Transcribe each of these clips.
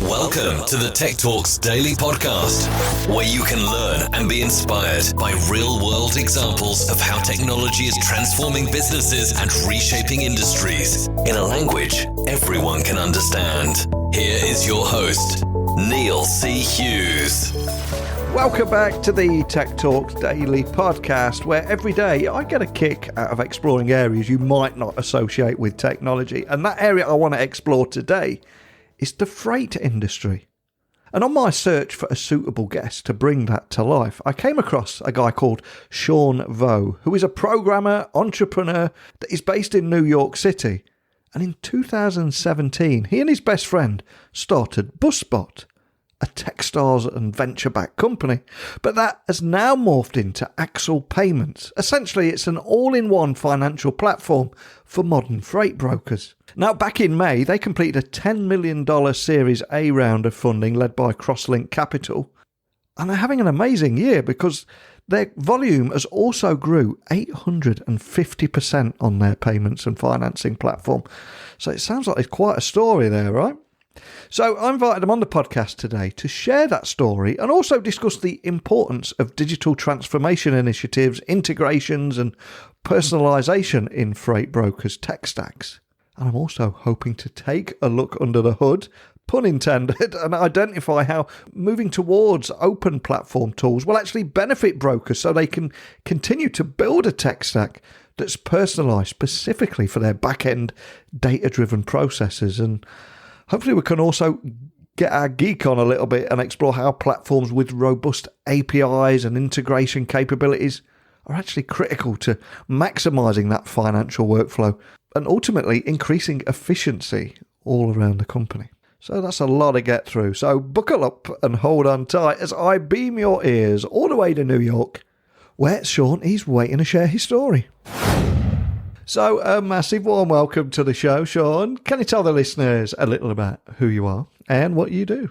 Welcome to the Tech Talks Daily Podcast, where you can learn and be inspired by real-world examples of how technology is transforming businesses and reshaping industries in a language everyone can understand. Here is your host, Neil C. Hughes. Welcome back to the Tech Talks Daily Podcast, where every day I get a kick out of exploring areas you might not associate with technology. And that area I want to explore today is the freight industry. And on my search for a suitable guest to bring that to life, I came across a guy called Shawn Vo, who is a programmer, entrepreneur that is based in New York City. And in 2017, he and his best friend started BusBot, a Techstars and venture-backed company, but that has now morphed into Axle Payments. Essentially, it's an all-in-one financial platform for modern freight brokers. Now, back in May, they completed a $10 million Series A round of funding led by Crosslink Capital, and they're having an amazing year because their volume has also grew 850% on their payments and financing platform. So it sounds like there's quite a story there, right? So I invited them on the podcast today to share that story and also discuss the importance of digital transformation initiatives, integrations and personalization in freight brokers' tech stacks. And I'm also hoping to take a look under the hood, pun intended, and identify how moving towards open platform tools will actually benefit brokers so they can continue to build a tech stack that's personalized specifically for their back-end data-driven processes. And hopefully we can also get our geek on a little bit and explore how platforms with robust APIs and integration capabilities are actually critical to maximizing that financial workflow and ultimately increasing efficiency all around the company. So that's a lot to get through. So buckle up and hold on tight as I beam your ears all the way to New York, where Shawn is waiting to share his story. So a massive warm welcome to the show, Shawn. Can you tell the listeners a little about who you are and what you do?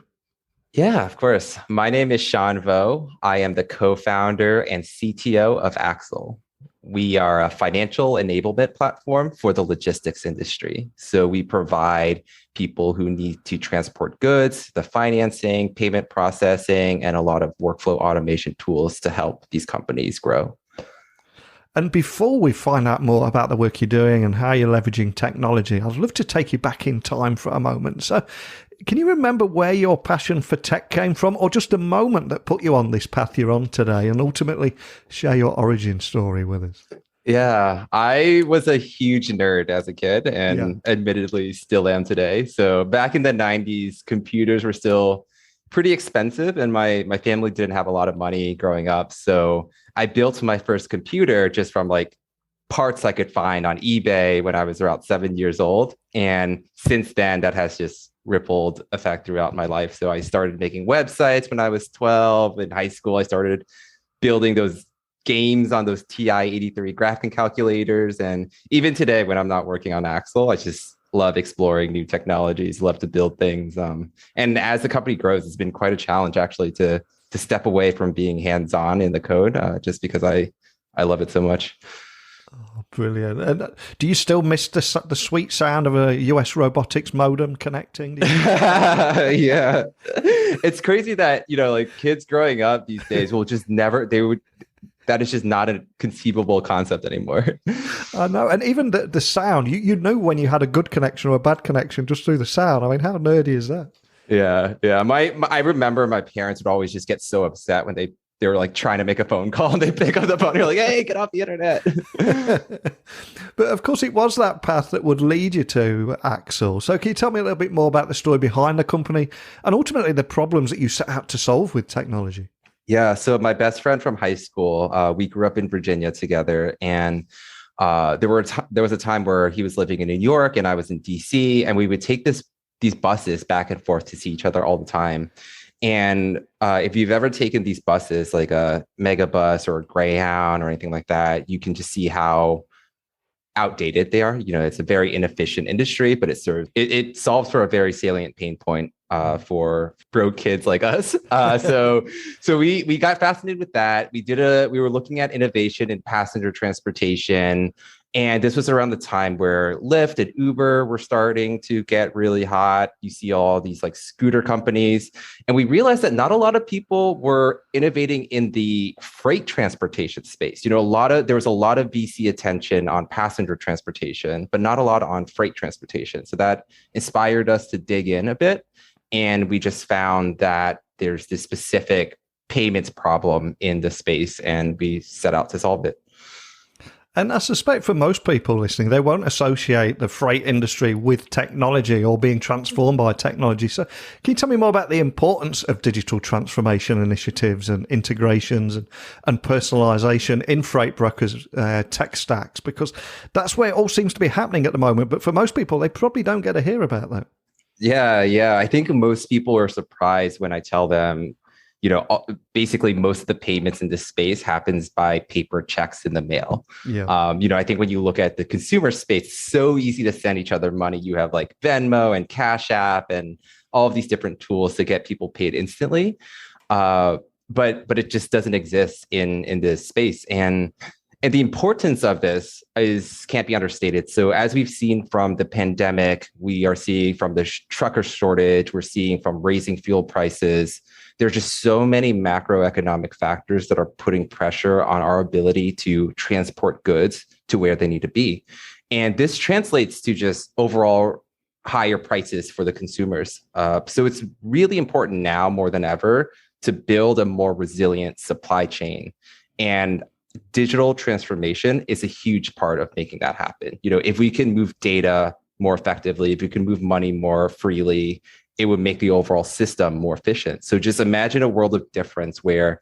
Yeah, of course. My name is Shawn Vo. I am the co-founder and CTO of Axle. We are a financial enablement platform for the logistics industry. So we provide people who need to transport goods, the financing, payment processing, and a lot of workflow automation tools to help these companies grow. And before we find out more about the work you're doing and how you're leveraging technology, I'd love to take you back in time for a moment. So can you remember where your passion for tech came from, or just a moment that put you on this path you're on today, and ultimately share your origin story with us? Yeah, I was a huge nerd as a kid and admittedly still am today. So back in the 90s, computers were still pretty expensive and my family didn't have a lot of money growing up. So I built my first computer just from like parts I could find on eBay when I was around 7 years old. And since then, that has just rippled effect throughout my life. So I started making websites when I was 12. In high school, I started building those games on those TI-83 graphing calculators. And even today, when I'm not working on Axle, I just love exploring new technologies, love to build things. And as the company grows, it's been quite a challenge actually to step away from being hands-on in the code, just because I love it so much. Oh, brilliant. And do you still miss the sweet sound of a US robotics modem connecting? Yeah. It's crazy that, like kids growing up these days will just never, that is just not a conceivable concept anymore. I know. And even the sound, you knew when you had a good connection or a bad connection just through the sound. I mean, how nerdy is that? Yeah. I remember my parents would always just get so upset when they were like trying to make a phone call and they pick up the phone and you're like, hey, get off the internet. But of course, it was that path that would lead you to Axle. So can you tell me a little bit more about the story behind the company and ultimately the problems that you set out to solve with technology? Yeah. So my best friend from high school, we grew up in Virginia together, and there was a time where he was living in New York and I was in DC, and we would take these buses back and forth to see each other all the time. And if you've ever taken these buses, like a Megabus or a Greyhound or anything like that, you can just see how outdated they are. It's a very inefficient industry, but it solves for a very salient pain point for broke kids like us. So we got fascinated with that. We were looking at innovation in passenger transportation, And this was around the time where Lyft and Uber were starting to get really hot. You see all these like scooter companies. And we realized that not a lot of people were innovating in the freight transportation space. There was a lot of VC attention on passenger transportation, but not a lot on freight transportation. So that inspired us to dig in a bit. And we just found that there's this specific payments problem in the space, and we set out to solve it. And I suspect for most people listening, they won't associate the freight industry with technology or being transformed by technology. So can you tell me more about the importance of digital transformation initiatives and integrations and personalization in freight brokers' tech stacks? Because that's where it all seems to be happening at the moment. But for most people, they probably don't get to hear about that. Yeah. I think most people are surprised when I tell them, basically most of the payments in this space happens by paper checks in the mail. Yeah. I think when you look at the consumer space, it's so easy to send each other money. You have like Venmo and Cash App and all of these different tools to get people paid instantly. But it just doesn't exist in this space. And the importance of this can't be understated. So as we've seen from the pandemic, we are seeing from the trucker shortage, we're seeing from raising fuel prices. There's just so many macroeconomic factors that are putting pressure on our ability to transport goods to where they need to be. And this translates to just overall higher prices for the consumers. So it's really important now more than ever to build a more resilient supply chain. And digital transformation is a huge part of making that happen. If we can move data more effectively, if we can move money more freely, it would make the overall system more efficient. So just imagine a world of difference where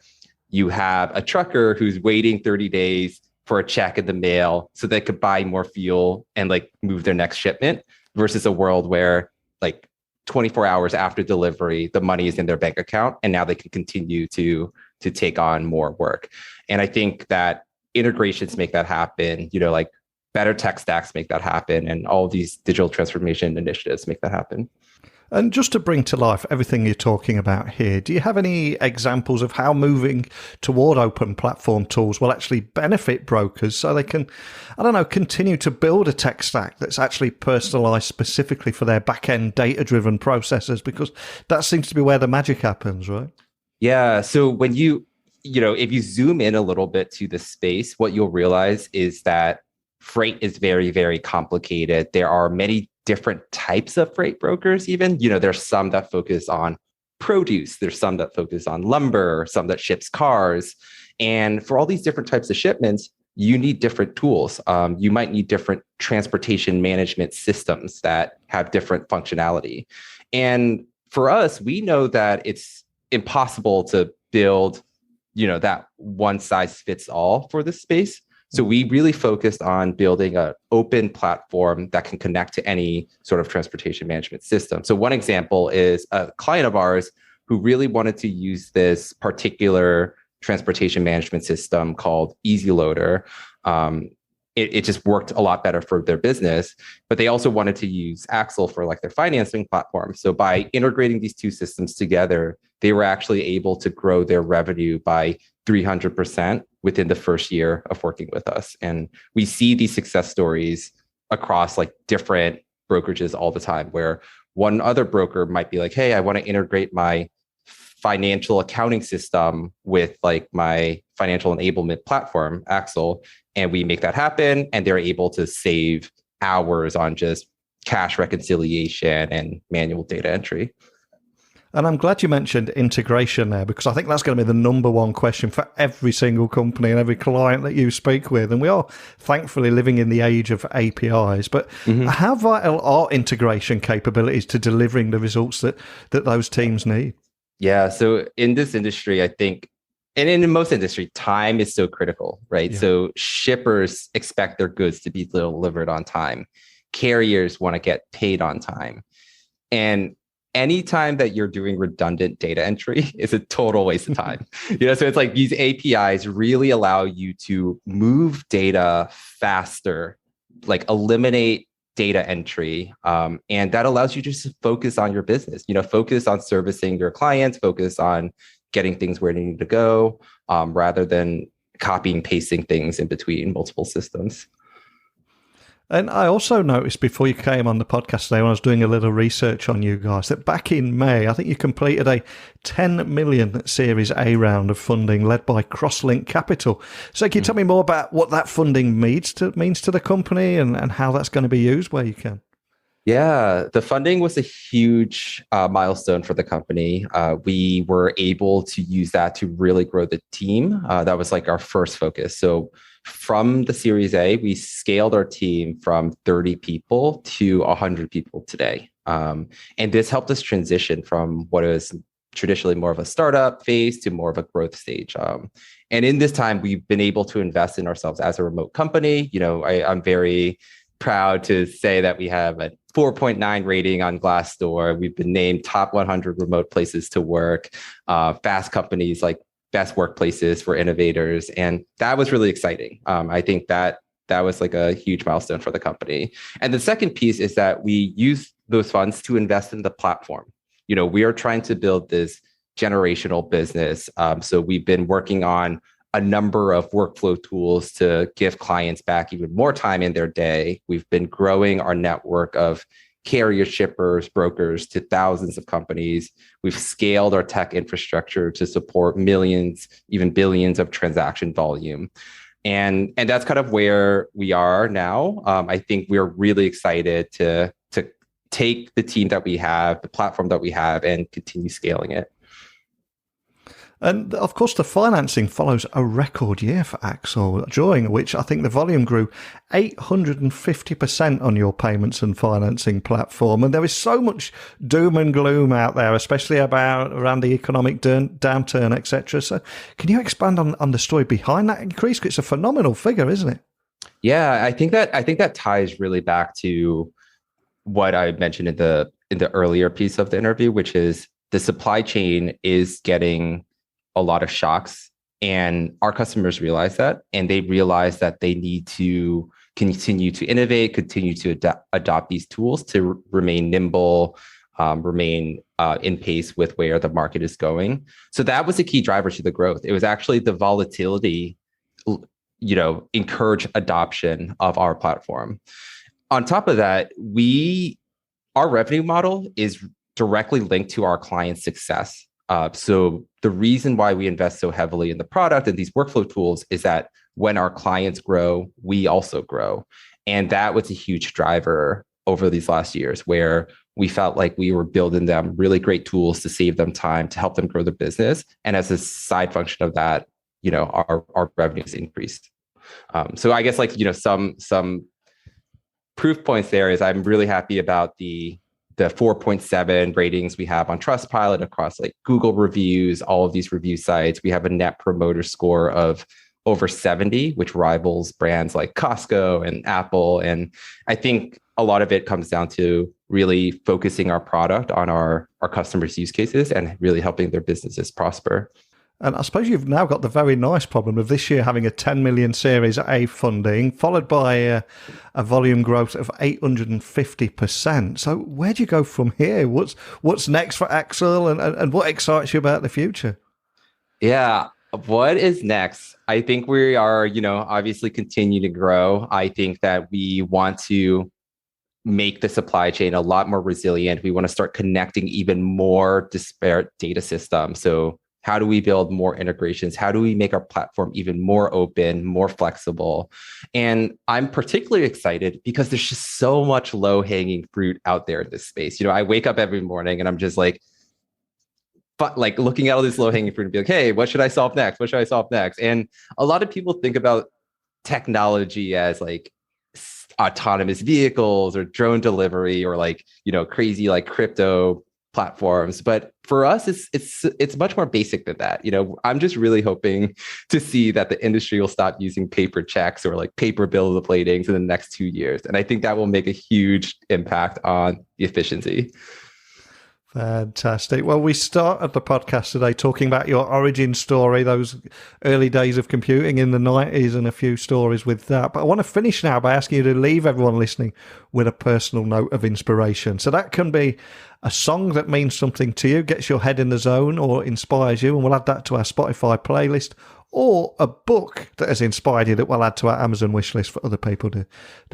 you have a trucker who's waiting 30 days for a check in the mail so they could buy more fuel and like move their next shipment, versus a world where like 24 hours after delivery, the money is in their bank account and now they can continue to take on more work. And I think that integrations make that happen, like better tech stacks make that happen, and all of these digital transformation initiatives make that happen. And just to bring to life everything you're talking about here, do you have any examples of how moving toward open platform tools will actually benefit brokers so they can, continue to build a tech stack that's actually personalized specifically for their back-end data-driven processes? Because that seems to be where the magic happens, right? Yeah. So when if you zoom in a little bit to the space, what you'll realize is that freight is very, very complicated. There are many different types of freight brokers even. There's some that focus on produce. There's some that focus on lumber, some that ships cars. And for all these different types of shipments, you need different tools. You might need different transportation management systems that have different functionality. And for us, we know that it's impossible to build, that one size fits all for this space. So we really focused on building an open platform that can connect to any sort of transportation management system. So one example is a client of ours who really wanted to use this particular transportation management system called EasyLoader. It just worked a lot better for their business, but they also wanted to use Axle for like their financing platform. So by integrating these two systems together, they were actually able to grow their revenue by 300% within the first year of working with us. And we see these success stories across like different brokerages all the time, where one other broker might be like, hey, I want to integrate my financial accounting system with like my financial enablement platform, Axle, and we make that happen. And they're able to save hours on just cash reconciliation and manual data entry. And I'm glad you mentioned integration there, because I think that's going to be the number one question for every single company and every client that you speak with. And we are thankfully living in the age of APIs. But how vital are integration capabilities to delivering the results that those teams need? Yeah. So in this industry, I think, and in most industry, time is so critical, right? Yeah. So shippers expect their goods to be delivered on time. Carriers want to get paid on time. And anytime that you're doing redundant data entry is a total waste of time. So it's like these APIs really allow you to move data faster, like eliminate data entry. And that allows you just to focus on your business, focus on servicing your clients, focus on getting things where they need to go, rather than copying, pasting things in between multiple systems. And I also noticed before you came on the podcast today, when I was doing a little research on you guys, that back in May, I think you completed a 10 million Series A round of funding led by Crosslink Capital. So can you tell me more about what that funding means to the company and how that's going to be used where you can? Yeah, the funding was a huge milestone for the company. We were able to use that to really grow the team. That was like our first focus. So from the Series A, we scaled our team from 30 people to 100 people today. And this helped us transition from what is traditionally more of a startup phase to more of a growth stage. And in this time, we've been able to invest in ourselves as a remote company. I'm very proud to say that we have a 4.9 rating on Glassdoor. We've been named top 100 remote places to work, Fast Company's like best workplaces for innovators. And that was really exciting. I think that was like a huge milestone for the company. And the second piece is that we use those funds to invest in the platform. We are trying to build this generational business. So we've been working on a number of workflow tools to give clients back even more time in their day. We've been growing our network of carrier shippers, brokers to thousands of companies. We've scaled our tech infrastructure to support millions, even billions of transaction volume. And that's kind of where we are now. I think we're really excited to take the team that we have, the platform that we have, and continue scaling it. And of course, the financing follows a record year for Axel, during which I think the volume grew 850% on your payments and financing platform. And there is so much doom and gloom out there, especially around the economic downturn, etc. So can you expand on the story behind that increase? It's a phenomenal figure, isn't it? Yeah, I think that ties really back to what I mentioned in the earlier piece of the interview, which is the supply chain is getting a lot of shocks, and our customers realize that, and they realize that they need to continue to innovate, continue to adopt these tools to remain nimble, remain in pace with where the market is going. So that was a key driver to the growth. It was actually the volatility, encourage adoption of our platform. On top of that, our revenue model is directly linked to our clients' success. So the reason why we invest so heavily in the product and these workflow tools is that when our clients grow, we also grow. And that was a huge driver over these last years, where we felt like we were building them really great tools to save them time, to help them grow their business. And as a side function of that, our revenues increased. So I guess some proof points there is I'm really happy about the 4.7 ratings we have on Trustpilot across like Google reviews, all of these review sites. We have a net promoter score of over 70, which rivals brands like Costco and Apple. And I think a lot of it comes down to really focusing our product on our customers' use cases and really helping their businesses prosper. And I suppose you've now got the very nice problem of this year having a 10 million Series A funding, followed by a volume growth of 850%. So where do you go from here? What's next for Axel, and what excites you about the future? Yeah, what is next? I think we are, obviously continue to grow. I think that we want to make the supply chain a lot more resilient. We want to start connecting even more disparate data systems. So how do we build more integrations? How do we make our platform even more open, more flexible? And I'm particularly excited because there's just so much low-hanging fruit out there in this space. I wake up every morning and I'm just like looking at all this low-hanging fruit and be like, hey, what should I solve next? What should I solve next? And a lot of people think about technology as like autonomous vehicles or drone delivery or crazy crypto platforms. But for us, it's much more basic than that. I'm just really hoping to see that the industry will stop using paper checks or paper bill of ladings in the next 2 years. And I think that will make a huge impact on the efficiency. Fantastic. Well, we started the podcast today talking about your origin story, those early days of computing in the 90s and a few stories with that. But I want to finish now by asking you to leave everyone listening with a personal note of inspiration. So that can be a song that means something to you, gets your head in the zone or inspires you, and we'll add that to our Spotify playlist, or a book that has inspired you that we'll add to our Amazon wishlist for other people to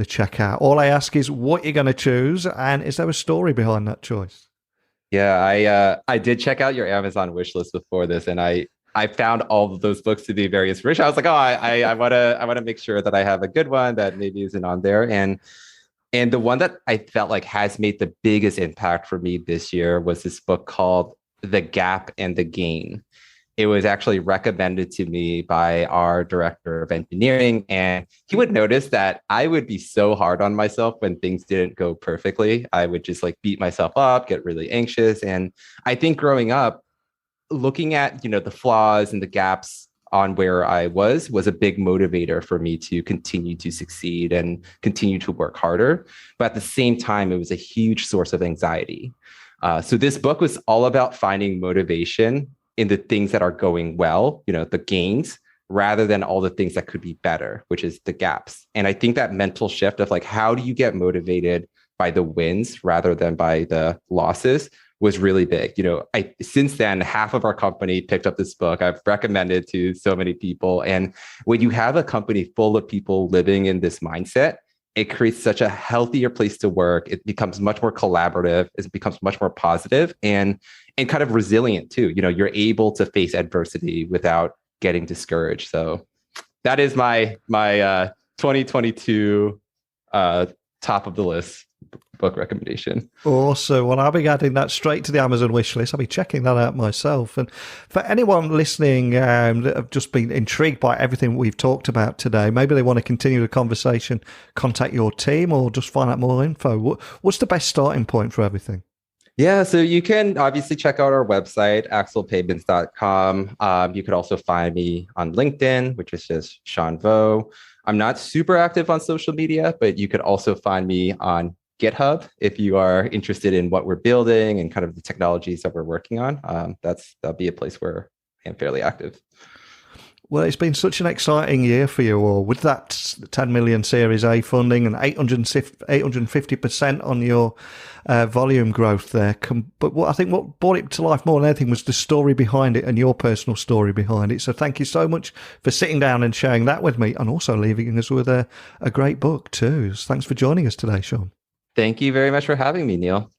check out. All I ask is what you're going to choose, and is there a story behind that choice? Yeah, I did check out your Amazon wish list before this, and I found all of those books to be very inspirational. I was like, oh, I want to make sure that I have a good one that maybe isn't on there. And the one that I felt like has made the biggest impact for me this year was this book called The Gap and the Gain. It was actually recommended to me by our director of engineering, and he would notice that I would be so hard on myself when things didn't go perfectly. I would just like beat myself up, get really anxious. And I think growing up, looking at, the flaws and the gaps on where I was a big motivator for me to continue to succeed and continue to work harder. But at the same time, it was a huge source of anxiety. So this book was all about finding motivation in the things that are going well, the gains, rather than all the things that could be better, which is the gaps. And I think that mental shift of like, how do you get motivated by the wins rather than by the losses was really big. Since then, half of our company picked up this book. I've recommended to so many people. And when you have a company full of people living in this mindset, it creates such a healthier place to work. It becomes much more collaborative. It becomes much more positive and kind of resilient too. You're able to face adversity without getting discouraged. So that is my 2022 top of the list book recommendation. Awesome. Well, I'll be adding that straight to the Amazon wish list. I'll be checking that out myself. And for anyone listening that have just been intrigued by everything we've talked about today, maybe they want to continue the conversation, contact your team, or just find out more info. What's the best starting point for everything? Yeah, so you can obviously check out our website, axelpayments.com. You could also find me on LinkedIn, which is just Shawn Vo. I'm not super active on social media, but you could also find me on GitHub if you are interested in what we're building and kind of the technologies that we're working on. That'll be a place where I'm fairly active. Well, it's been such an exciting year for you all with that 10 million Series A funding and 850% on your volume growth there. But I think what brought it to life more than anything was the story behind it and your personal story behind it. So thank you so much for sitting down and sharing that with me, and also leaving us with a great book too. So thanks for joining us today, Shawn. Thank you very much for having me, Neil.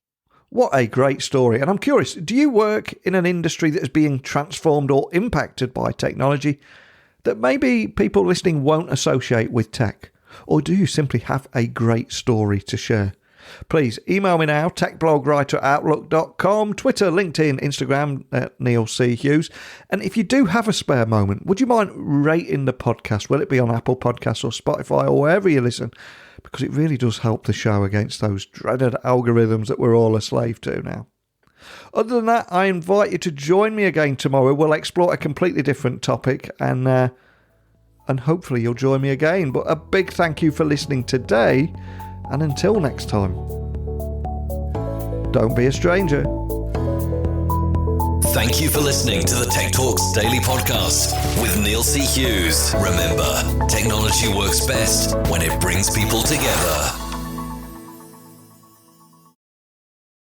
What a great story. And I'm curious, do you work in an industry that is being transformed or impacted by technology that maybe people listening won't associate with tech? Or do you simply have a great story to share? Please email me now, techblogwriter@outlook.com, Twitter, LinkedIn, Instagram at Neil C. Hughes. And if you do have a spare moment, would you mind rating the podcast? Will it be on Apple Podcasts or Spotify or wherever you listen? Because it really does help the show against those dreaded algorithms that we're all a slave to now. Other than that, I invite you to join me again tomorrow. We'll explore a completely different topic, and hopefully you'll join me again. But a big thank you for listening today, and until next time, don't be a stranger. Thank you for listening to the Tech Talks Daily Podcast with Neil C. Hughes. Remember, technology works best when it brings people together.